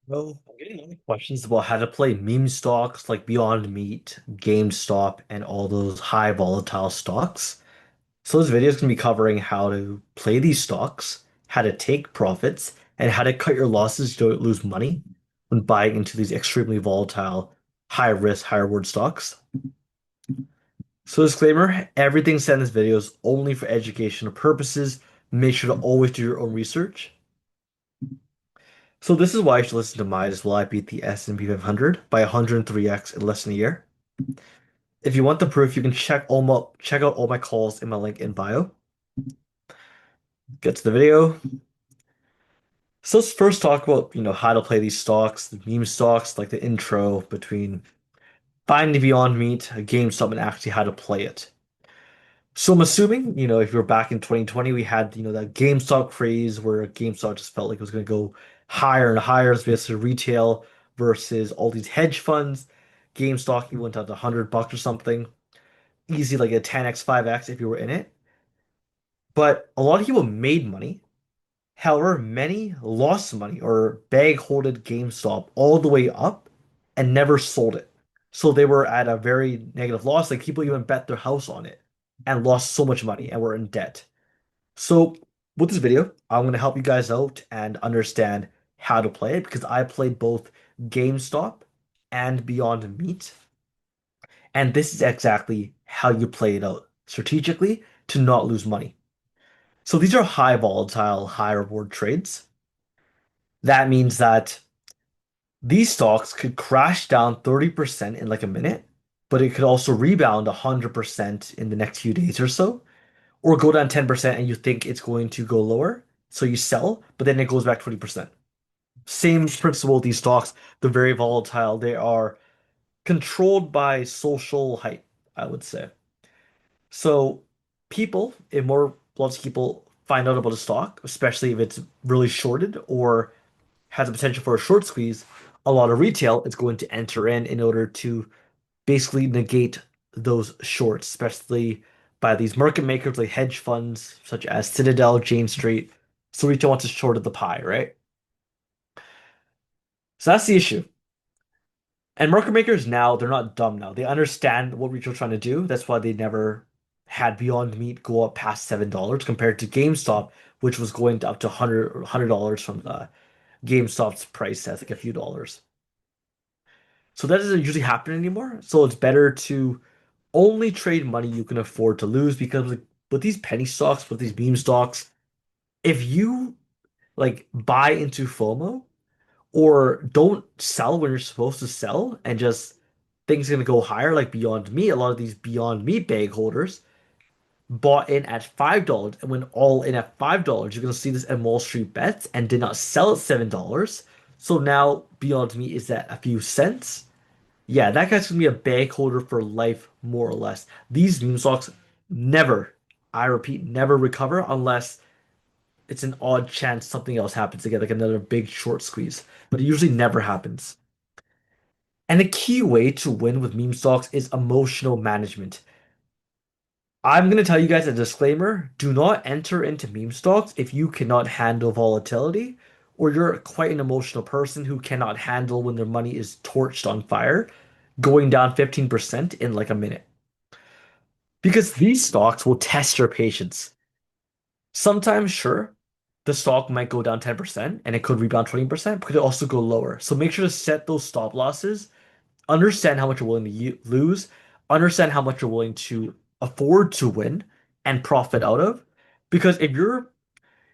Well, I'm getting a lot of questions about how to play meme stocks like Beyond Meat, GameStop, and all those high volatile stocks. So this video is going to be covering how to play these stocks, how to take profits, and how to cut your losses so you don't lose money when buying into these extremely volatile, high risk, high reward stocks. So disclaimer, everything said in this video is only for educational purposes. Make sure to always do your own research. So this is why you should listen to mine as well. I beat the S&P 500 by 103x in less than a year. If you want the proof, you can check out all my calls in my link in bio. Get to the video. So let's first talk about, how to play these stocks, the meme stocks, like the intro between buying the Beyond Meat, a GameStop, and actually how to play it. So I'm assuming, if you were back in 2020, we had, that GameStop craze where GameStop just felt like it was going to go higher and higher as basically retail versus all these hedge funds. GameStop, you went up to $100 or something. Easy like a 10x, 5x if you were in it. But a lot of people made money. However, many lost money or bag holded GameStop all the way up and never sold it. So they were at a very negative loss. Like people even bet their house on it and lost so much money and were in debt. So with this video, I'm going to help you guys out and understand how to play it because I played both GameStop and Beyond Meat. And this is exactly how you play it out strategically to not lose money. So these are high volatile, high reward trades. That means that these stocks could crash down 30% in like a minute, but it could also rebound 100% in the next few days or so, or go down 10% and you think it's going to go lower. So you sell, but then it goes back 20%. Same principle with these stocks. They're very volatile. They are controlled by social hype, I would say. So if lots of people find out about a stock, especially if it's really shorted or has a potential for a short squeeze, a lot of retail is going to enter in order to basically negate those shorts, especially by these market makers like hedge funds such as Citadel, Jane Street. So retail wants to short of the pie, right? So that's the issue. And market makers now, they're not dumb now. They understand what retail's trying to do. That's why they never had Beyond Meat go up past $7 compared to GameStop, which was going up to $100 from GameStop's price as like a few dollars. So that doesn't usually happen anymore. So it's better to only trade money you can afford to lose because with these penny stocks, with these meme stocks, if you like buy into FOMO or don't sell when you're supposed to sell and just things gonna go higher like Beyond Meat, a lot of these Beyond Meat bag holders bought in at $5 and went all in at $5. You're gonna see this in Wall Street bets and did not sell at $7. So now Beyond Meat is at a few cents. Yeah, that guy's gonna be a bag holder for life, more or less. These meme stocks never, I repeat, never recover unless it's an odd chance something else happens again, like another big short squeeze. But it usually never happens. And the key way to win with meme stocks is emotional management. I'm going to tell you guys a disclaimer. Do not enter into meme stocks if you cannot handle volatility or you're quite an emotional person who cannot handle when their money is torched on fire, going down 15% in like a minute. Because these stocks will test your patience. Sometimes, sure, the stock might go down 10% and it could rebound 20%, but it could also go lower. So make sure to set those stop losses, understand how much you're willing to lose, understand how much you're willing to afford to win and profit out of. Because if you're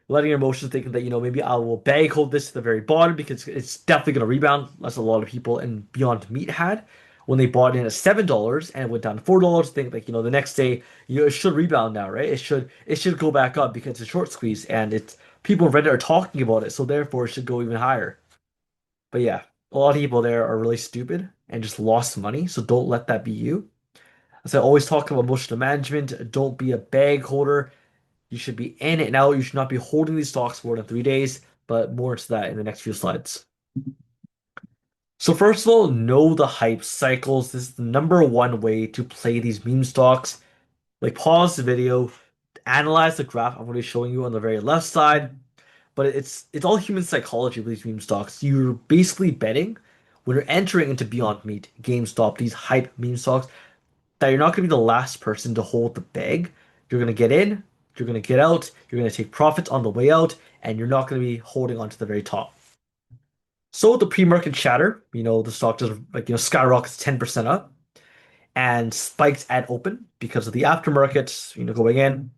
letting your emotions thinking that, maybe I will bag hold this to the very bottom because it's definitely going to rebound. That's a lot of people in Beyond Meat had when they bought in at $7 and it went down to $4. Think like, the next day, it should rebound now, right? It should go back up because it's a short squeeze and it's people in Reddit are talking about it, so therefore it should go even higher. But yeah, a lot of people there are really stupid and just lost money, so don't let that be you. As I always talk about emotional management, don't be a bag holder. You should be in and out. You should not be holding these stocks for more than 3 days, but more into that in the next few slides. So first of all, know the hype cycles. This is the number one way to play these meme stocks. Like pause the video, analyze the graph I'm going to be showing you on the very left side. but it's all human psychology with these meme stocks. You're basically betting when you're entering into Beyond Meat, GameStop, these hype meme stocks, that you're not going to be the last person to hold the bag. You're going to get in, you're going to get out, you're going to take profits on the way out, and you're not going to be holding on to the very top. So the pre-market chatter, the stock just skyrockets 10% up and spikes at open because of the aftermarket, going in.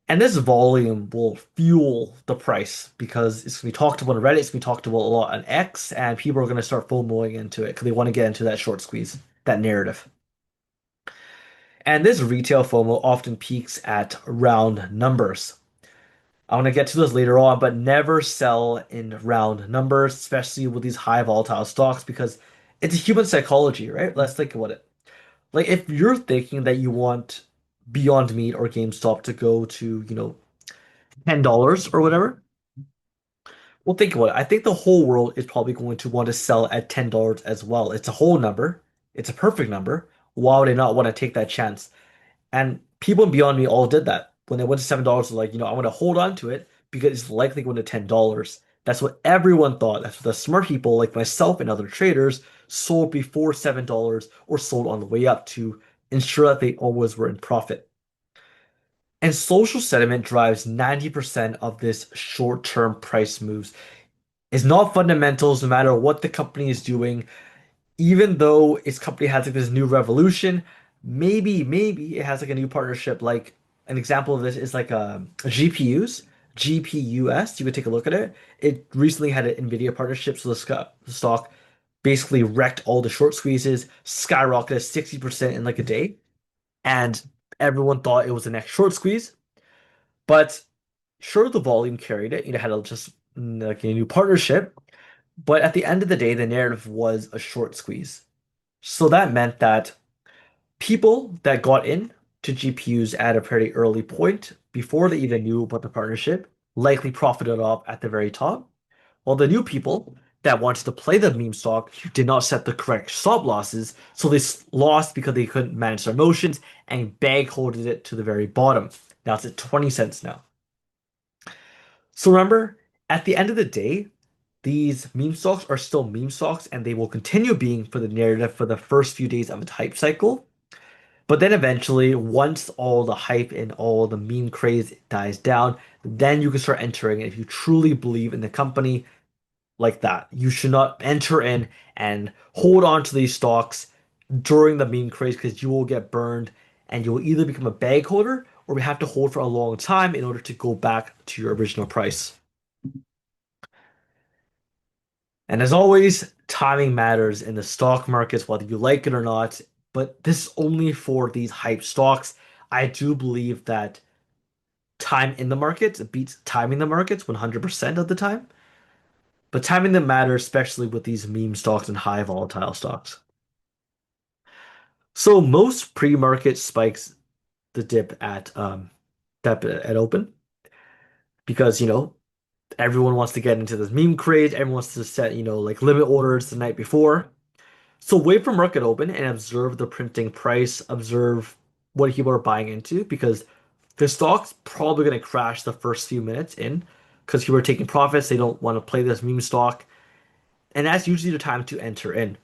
And this volume will fuel the price because it's going to be talked about on Reddit, it's going to be talked about a lot on X, and people are going to start FOMOing into it because they want to get into that short squeeze, that narrative. And this retail FOMO often peaks at round numbers. I want to get to this later on, but never sell in round numbers, especially with these high volatile stocks, because it's a human psychology, right? Let's think about it. Like if you're thinking that you want Beyond Meat or GameStop to go to, $10 or whatever, well, think about it. I think the whole world is probably going to want to sell at $10 as well. It's a whole number. It's a perfect number. Why would they not want to take that chance? And people beyond me all did that. When they went to $7, they're like, I want to hold on to it because it's likely going to $10. That's what everyone thought. That's what the smart people like myself and other traders sold before $7 or sold on the way up to ensure that they always were in profit. And social sentiment drives 90% of this short-term price moves. It's not fundamentals, no matter what the company is doing. Even though its company has like this new revolution, maybe it has like a new partnership. Like an example of this is like GPUs, GPUS. You could take a look at it. It recently had an Nvidia partnership, so the stock basically wrecked all the short squeezes, skyrocketed 60% in like a day, and everyone thought it was the next short squeeze. But sure, the volume carried it. Had just like a new partnership, but at the end of the day, the narrative was a short squeeze. So that meant that people that got in to GPUs at a pretty early point, before they even knew about the partnership, likely profited off at the very top, while the new people that wanted to play the meme stock did not set the correct stop losses, so they lost because they couldn't manage their emotions and bag holded it to the very bottom. Now it's at 20 cents now. So remember, at the end of the day, these meme stocks are still meme stocks and they will continue being for the narrative for the first few days of a hype cycle. But then eventually, once all the hype and all the meme craze dies down, then you can start entering. If you truly believe in the company like that, you should not enter in and hold on to these stocks during the meme craze because you will get burned and you will either become a bag holder or we have to hold for a long time in order to go back to your original price. And as always, timing matters in the stock markets, whether you like it or not. But this is only for these hype stocks. I do believe that time in the markets beats timing the markets 100% of the time. But timing them matters, especially with these meme stocks and high volatile stocks. So most pre-market spikes the dip at open because everyone wants to get into this meme craze. Everyone wants to set like limit orders the night before. So wait for market open and observe the printing price, observe what people are buying into because the stock's probably going to crash the first few minutes in because people are taking profits. They don't want to play this meme stock. And that's usually the time to enter in.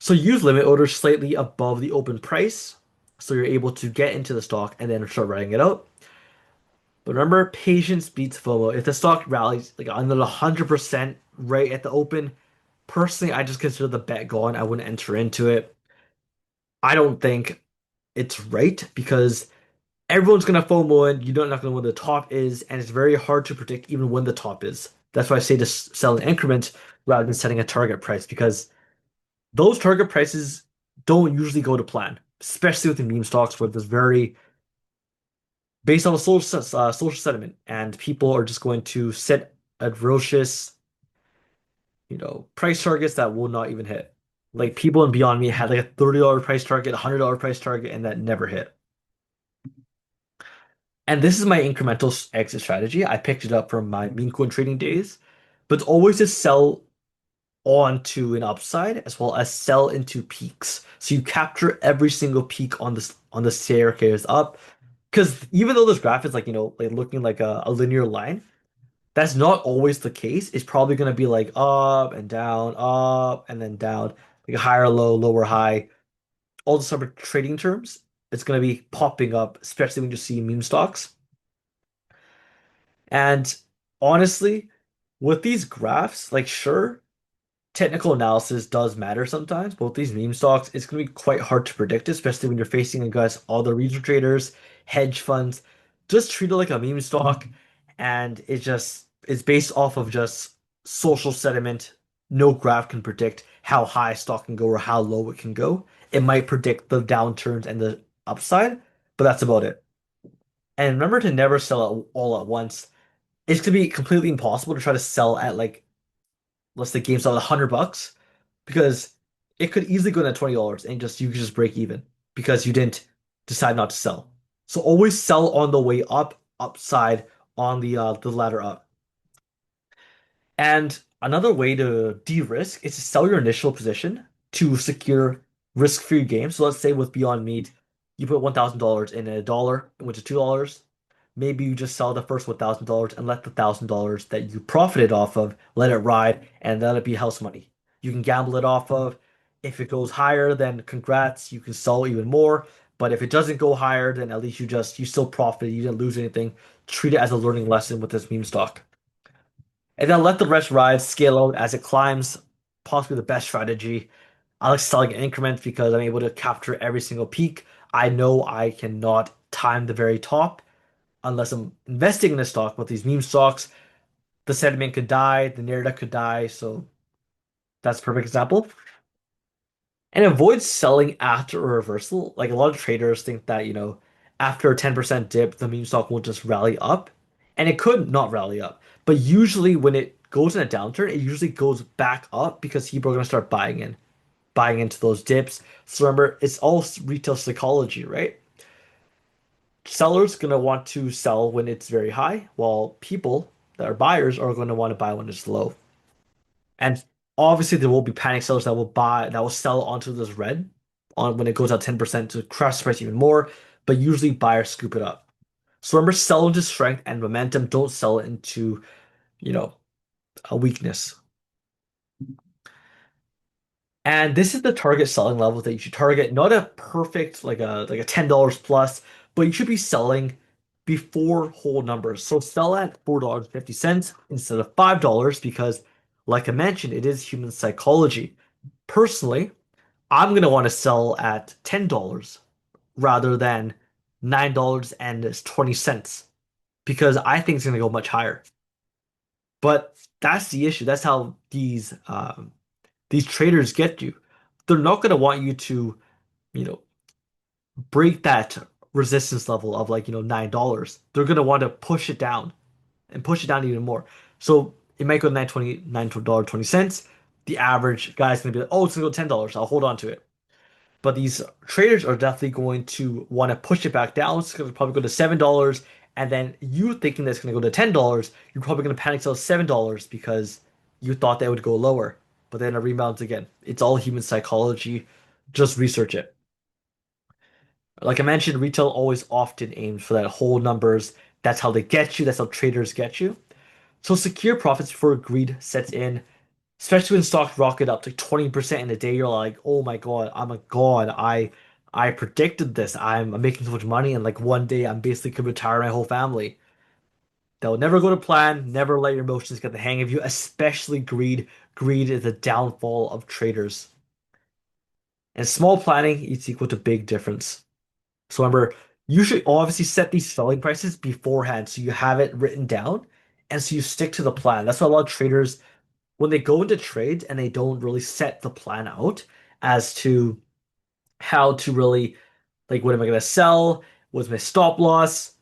So use limit orders slightly above the open price so you're able to get into the stock and then start writing it out. But remember, patience beats FOMO. If the stock rallies like under 100% right at the open, personally, I just consider the bet gone. I wouldn't enter into it. I don't think it's right because everyone's gonna FOMO in. You don't know when the top is, and it's very hard to predict even when the top is. That's why I say to sell in increments rather than setting a target price because those target prices don't usually go to plan, especially with the meme stocks where there's very based on the social sentiment, and people are just going to set atrocious, price targets that will not even hit. Like people in Beyond Me had like a $30 price target, $100 price target, and that never hit. And this is my incremental exit strategy. I picked it up from my meme coin trading days, but it's always to sell onto an upside as well as sell into peaks. So you capture every single peak on the staircase up. Because even though this graph is like, like looking like a linear line, That's not always the case. It's probably going to be like up and then down, like a higher low, lower high. All the sort of trading terms, it's going to be popping up, especially when you see meme stocks. And honestly, with these graphs, like sure, technical analysis does matter sometimes, but with these meme stocks, it's going to be quite hard to predict, especially when you're facing against other regional traders, hedge funds. Just treat it like a meme stock, and it's based off of just social sentiment. No graph can predict how high stock can go or how low it can go. It might predict the downturns and the upside, but that's about it. And remember to never sell it all at once. It's gonna be completely impossible to try to sell at like let's say GameStop at $100 because it could easily go down to $20 and just you could just break even because you didn't decide not to sell. So always sell on the way up, upside on the ladder up. And another way to de-risk is to sell your initial position to secure risk-free gains. So let's say with Beyond Meat, you put $1,000 in a dollar, it went to $2. Maybe you just sell the first $1,000 and let the $1,000 that you profited off of let it ride and let it be house money. You can gamble it off of. If it goes higher, then congrats, you can sell even more. But if it doesn't go higher, then at least you still profited, you didn't lose anything. Treat it as a learning lesson with this meme stock. And then let the rest ride, scale out as it climbs. Possibly the best strategy. I like selling in increments because I'm able to capture every single peak. I know I cannot time the very top unless I'm investing in a stock. With these meme stocks, the sentiment could die, the narrative could die. So that's a perfect example. And avoid selling after a reversal. Like a lot of traders think that, after a 10% dip, the meme stock will just rally up. And it could not rally up. But usually when it goes in a downturn, it usually goes back up because people are going to start buying into those dips. So remember, it's all retail psychology, right? Sellers going to want to sell when it's very high, while people that are buyers are going to want to buy when it's low. And obviously, there will be panic sellers that will sell onto this red on when it goes out 10% to crash the price even more. But usually, buyers scoop it up. So remember, sell into strength and momentum. Don't sell it into, you know, a weakness. And this is the target selling level that you should target, not a perfect like a $10 plus, but you should be selling before whole numbers. So sell at $4.50 instead of $5 because like I mentioned, it is human psychology. Personally, I'm gonna want to sell at $10 rather than $9.20 because I think it's gonna go much higher. But that's the issue. That's how these traders get you. They're not going to want you to, you know, break that resistance level of like, $9. They're going to want to push it down and push it down even more. So it might go to 9.20, $9.20. The average guy's going to be like, oh, it's going to go $10. I'll hold on to it. But these traders are definitely going to want to push it back down. It's going to probably go to $7. And then you thinking that's going to go to $10, you're probably going to panic sell $7 because you thought that would go lower. But then it rebounds again. It's all human psychology. Just research it. Like I mentioned, retail always often aims for that whole numbers. That's how they get you. That's how traders get you. So secure profits before greed sets in, especially when stocks rocket up to 20% in a day. You're like, oh my God, I'm a god. I predicted this. I'm making so much money, and like one day I'm basically could retire my whole family. They'll never go to plan. Never let your emotions get the hang of you, especially greed. Greed is the downfall of traders. And small planning is equal to big difference. So remember, you should obviously set these selling prices beforehand so you have it written down and so you stick to the plan. That's why a lot of traders, when they go into trades and they don't really set the plan out as to how to really like what am I gonna sell? What's my stop loss?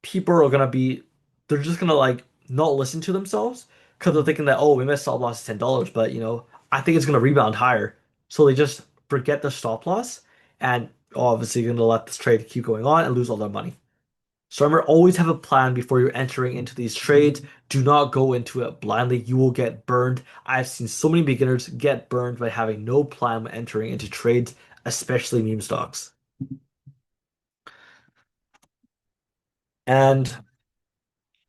People are gonna be they're just gonna like not listen to themselves because they're thinking that oh we missed stop loss is $10, but I think it's gonna rebound higher. So they just forget the stop loss and obviously gonna let this trade keep going on and lose all their money. So remember, always have a plan before you're entering into these trades. Do not go into it blindly. You will get burned. I've seen so many beginners get burned by having no plan when entering into trades, especially meme stocks. And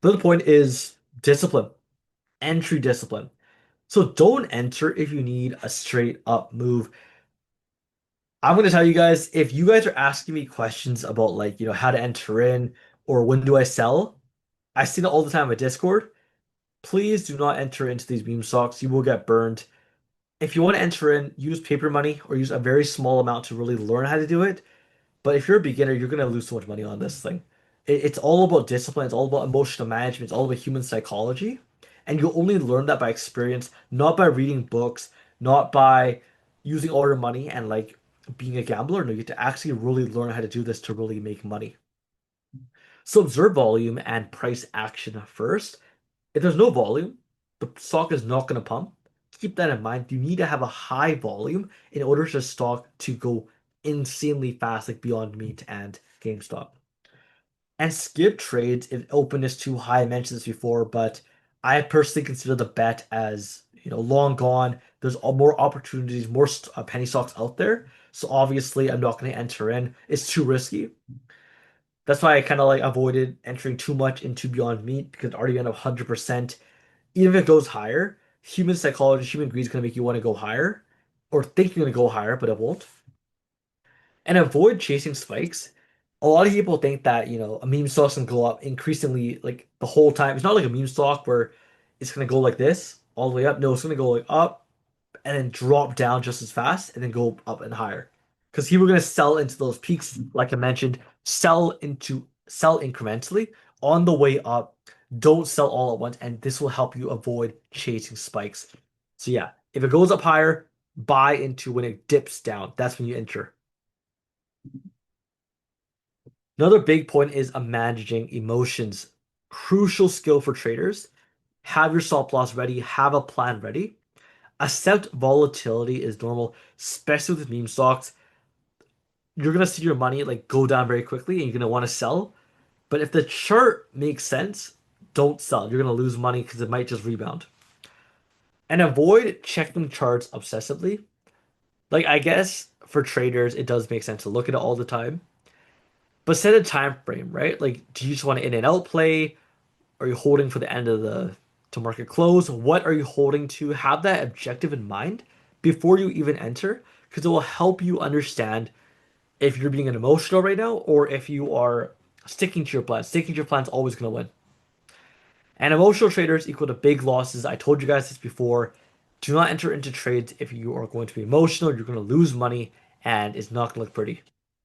the other point is Discipline, entry discipline. So don't enter if you need a straight up move. I'm going to tell you guys, if you guys are asking me questions about like, how to enter in or when do I sell, I see it all the time at Discord. Please do not enter into these meme stocks. You will get burned. If you want to enter in, use paper money or use a very small amount to really learn how to do it. But if you're a beginner, you're going to lose so much money on this thing. It's all about discipline. It's all about emotional management. It's all about human psychology. And you'll only learn that by experience, not by reading books, not by using all your money and like being a gambler. No, you get to actually really learn how to do this to really make money. So observe volume and price action first. If there's no volume, the stock is not going to pump. Keep that in mind. You need to have a high volume in order for the stock to go insanely fast, like Beyond Meat and GameStop. And skip trades if openness too high. I mentioned this before, but I personally consider the bet as long gone. There's more opportunities, more penny stocks out there. So obviously, I'm not going to enter in. It's too risky. That's why I kind of like avoided entering too much into Beyond Meat because it already went up 100%. Even if it goes higher, human psychology, human greed is going to make you want to go higher or think you're going to go higher, but it won't. And avoid chasing spikes. A lot of people think that, a meme stock's going to go up increasingly like the whole time. It's not like a meme stock where it's going to go like this all the way up. No, it's going to go like up and then drop down just as fast and then go up and higher. Because people are going to sell into those peaks, like I mentioned, sell incrementally on the way up. Don't sell all at once, and this will help you avoid chasing spikes. So yeah, if it goes up higher, buy into when it dips down. That's when you enter. Another big point is managing emotions. Crucial skill for traders. Have your stop loss ready, have a plan ready. Accept volatility is normal, especially with meme stocks. You're gonna see your money like go down very quickly and you're gonna want to sell. But if the chart makes sense, don't sell. You're gonna lose money because it might just rebound. And avoid checking charts obsessively. Like I guess for traders, it does make sense to look at it all the time. But set a time frame, right? Like, do you just want to in and out play? Are you holding for the end of the to market close? What are you holding to? Have that objective in mind before you even enter, because it will help you understand if you're being an emotional right now or if you are sticking to your plan. Sticking to your plan is always going to win. And emotional traders equal to big losses. I told you guys this before. Do not enter into trades if you are going to be emotional. You're going to lose money and it's not going to look pretty,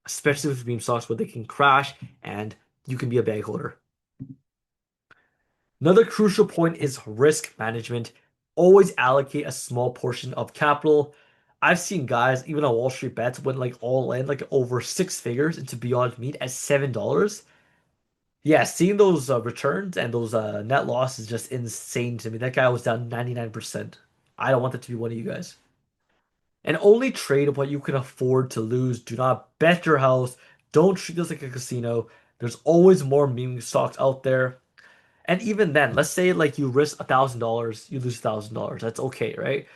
especially with meme stocks where they can crash and you can be a bag holder. Another crucial point is risk management. Always allocate a small portion of capital. I've seen guys, even on Wall Street Bets, went like all in, like over six figures into Beyond Meat at $7. Yeah, seeing those returns and those net loss is just insane to me. That guy was down 99%. I don't want that to be one of you guys. And only trade what you can afford to lose. Do not bet your house. Don't treat this like a casino. There's always more meme stocks out there. And even then, let's say like you risk $1,000, you lose $1,000. That's okay, right?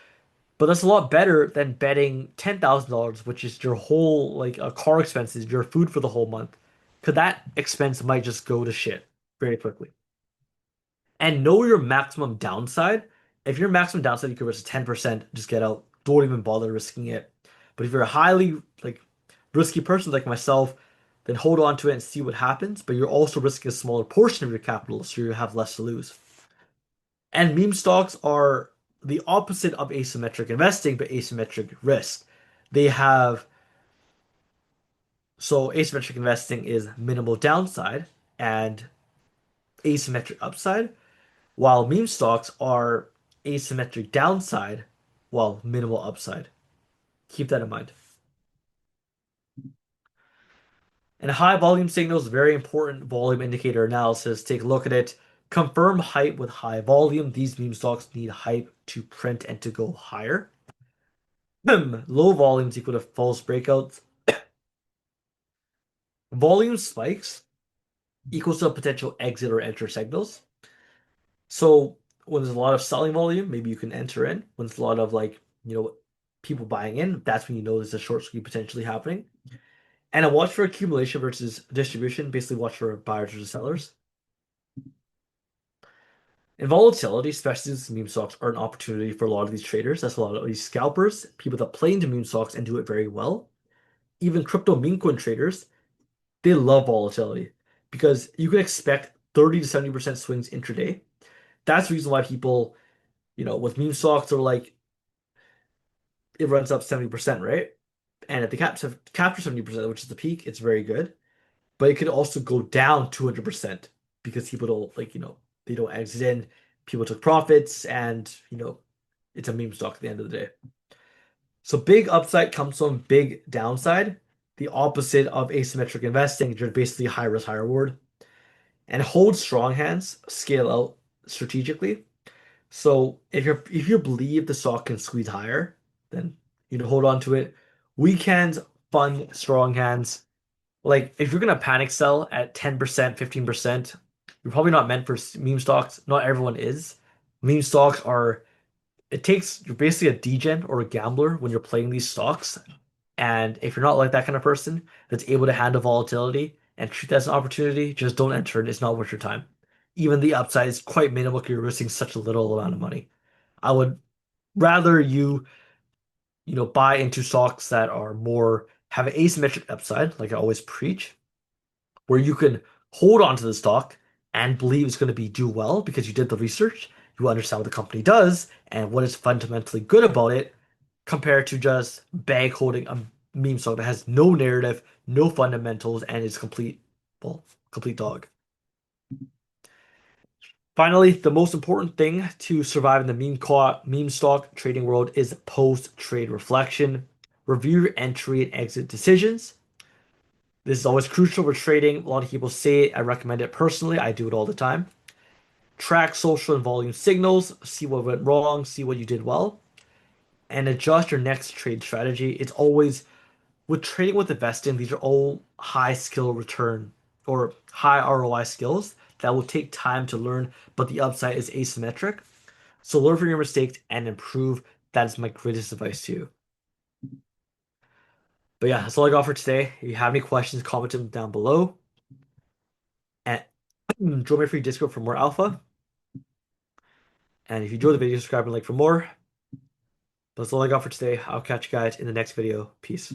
But that's a lot better than betting $10,000, which is your whole like car expenses, your food for the whole month. Because that expense might just go to shit very quickly. And know your maximum downside. If your maximum downside, you could risk 10%, just get out. Don't even bother risking it. But if you're a highly like risky person like myself, then hold on to it and see what happens. But you're also risking a smaller portion of your capital, so you have less to lose. And meme stocks are the opposite of asymmetric investing, but asymmetric risk. They have so asymmetric investing is minimal downside and asymmetric upside, while meme stocks are asymmetric downside while minimal upside. Keep that in mind. And high volume signals, very important volume indicator analysis. Take a look at it. Confirm hype with high volume. These meme stocks need hype to print and to go higher. Low volumes equal to false breakouts. Volume spikes equals to a potential exit or enter signals. So when there's a lot of selling volume, maybe you can enter in. When there's a lot of like, people buying in, that's when you know there's a short squeeze potentially happening. And I watch for accumulation versus distribution, basically watch for buyers versus sellers. And volatility, especially since meme stocks, are an opportunity for a lot of these traders. That's a lot of these scalpers, people that play into meme stocks and do it very well. Even crypto meme coin traders, they love volatility because you can expect 30 to 70% swings intraday. That's the reason why people, with meme stocks are like it runs up 70%, right? And if they capture 70%, which is the peak, it's very good. But it could also go down 200% because people don't they don't exit in. People took profits and it's a meme stock at the end of the day. So big upside comes from big downside, the opposite of asymmetric investing. You're basically high risk, high reward. And hold strong hands, scale out strategically. So if you believe the stock can squeeze higher, then hold on to it. Weekends, fun, strong hands. Like if you're gonna panic sell at 10%, 15%, you're probably not meant for meme stocks. Not everyone is. Meme stocks are you're basically a degen or a gambler when you're playing these stocks. And if you're not like that kind of person that's able to handle volatility and treat that as an opportunity, just don't enter it. It's not worth your time. Even the upside is quite minimal because you're risking such a little amount of money. I would rather buy into stocks that are more have an asymmetric upside, like I always preach, where you can hold on to the stock and believe it's going to be do well because you did the research, you understand what the company does and what is fundamentally good about it, compared to just bag holding a meme stock that has no narrative, no fundamentals, and is complete dog. Finally, the most important thing to survive in the meme stock trading world is post-trade reflection. Review your entry and exit decisions. This is always crucial for trading. A lot of people say it. I recommend it personally. I do it all the time. Track social and volume signals. See what went wrong. See what you did well. And adjust your next trade strategy. It's always with trading with investing, these are all high skill return or high ROI skills that will take time to learn, but the upside is asymmetric. So learn from your mistakes and improve. That is my greatest advice to you. But yeah, that's all I got for today. If you have any questions, comment them down below. And join my free Discord for more alpha. And if you enjoyed the video, subscribe and like for more. But that's all I got for today. I'll catch you guys in the next video. Peace.